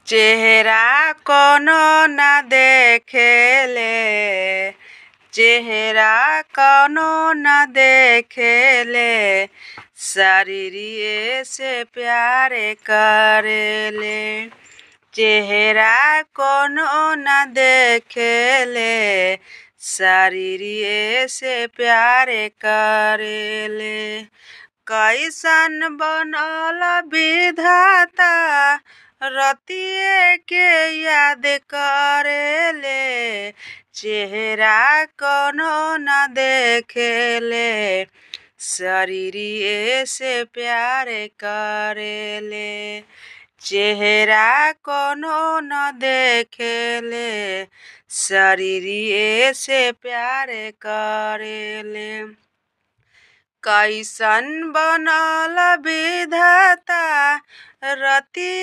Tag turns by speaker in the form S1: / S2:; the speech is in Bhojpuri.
S1: चेहरा कोनो ना देखेले, चेहरा कोनो ना देखेले, शरीरिये से प्यार करेले। चेहरा कोनो ना देखेले, शरीरिये से प्यार करेले। कैसन बनल विधाता रतिये के याद करेले। चेहरा कोनो ना देखेले, शरीरिये से प्यार करेले। चेहरा कोनो न देखेले, शरीरिये से प्यार करेले। कैसन बनल विधाता रति